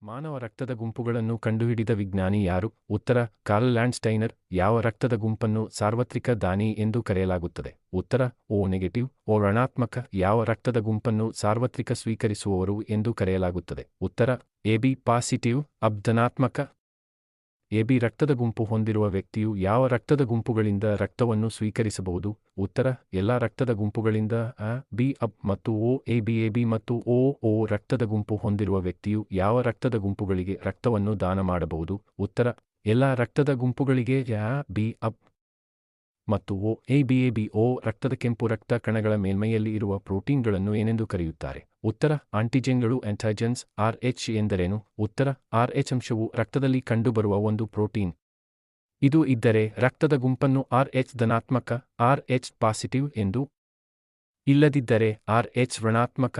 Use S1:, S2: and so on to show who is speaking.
S1: ಮಾನವ ರಕ್ತದ ಗುಂಪುಗಳನ್ನು ಕಂಡುಹಿಡಿದ ವಿಜ್ಞಾನಿ ಯಾರು? ಉತ್ತರ: ಕಾರ್ಲ್ ಲ್ಯಾಂಡ್ಸ್ಟೈನರ್. ಯಾವ ರಕ್ತದ ಗುಂಪನ್ನು ಸಾರ್ವತ್ರಿಕ ದಾನಿ ಎಂದು ಕರೆಯಲಾಗುತ್ತದೆ? ಉತ್ತರ: ಓ ನೆಗೆಟಿವ್, ಓ ಋಣಾತ್ಮಕ. ಯಾವ ರಕ್ತದ ಗುಂಪನ್ನು ಸಾರ್ವತ್ರಿಕ ಸ್ವೀಕರಿಸುವವರು ಎಂದು ಕರೆಯಲಾಗುತ್ತದೆ? ಉತ್ತರ: ಎಬಿ ಪಾಸಿಟಿವ್, ಅಬ್ ಧನಾತ್ಮಕ. ಎಬಿ ರಕ್ತದ ಗುಂಪು ಹೊಂದಿರುವ ವ್ಯಕ್ತಿಯು ಯಾವ ರಕ್ತದ ಗುಂಪುಗಳಿಂದ ರಕ್ತವನ್ನು ಸ್ವೀಕರಿಸಬಹುದು? ಉತ್ತರ: ಎಲ್ಲ ರಕ್ತದ ಗುಂಪುಗಳಿಂದ. ಬಿ ಅಬ್ ಮತ್ತು ಓ ಎಬಿ. ಎಬಿ ಮತ್ತು ಓ ರಕ್ತದ ಗುಂಪು ಹೊಂದಿರುವ ವ್ಯಕ್ತಿಯು ಯಾವ ರಕ್ತದ ಗುಂಪುಗಳಿಗೆ ರಕ್ತವನ್ನು ದಾನ ಮಾಡಬಹುದು? ಉತ್ತರ: ಎಲ್ಲ ರಕ್ತದ ಗುಂಪುಗಳಿಗೆ. ಬಿ ಅಬ್ ಮತ್ತು ಓ ಎಬಿ. ಎಬಿ ಓ ರಕ್ತದ ಕೆಂಪು ರಕ್ತ ಕಣಗಳ ಮೇಲ್ಮೈಯಲ್ಲಿ ಇರುವ ಪ್ರೋಟೀನ್ಗಳನ್ನು ಏನೆಂದು ಕರೆಯುತ್ತಾರೆ? ಉತ್ತರ: ಆಂಟಿಜೆನ್ಗಳು. ಆಂಟಿಜೆನ್ಸ್. RH ಎಂದರೇನು? ಉತ್ತರ: RH ಅಂಶವು ರಕ್ತದಲ್ಲಿ ಕಂಡುಬರುವ ಒಂದು ಪ್ರೋಟೀನ್. ಇದು ಇದ್ದರೆ ರಕ್ತದ ಗುಂಪನ್ನು RH ಧನಾತ್ಮಕ, RH ಪಾಸಿಟಿವ್ ಎಂದು, ಇಲ್ಲದಿದ್ದರೆ RH ಋಣಾತ್ಮಕ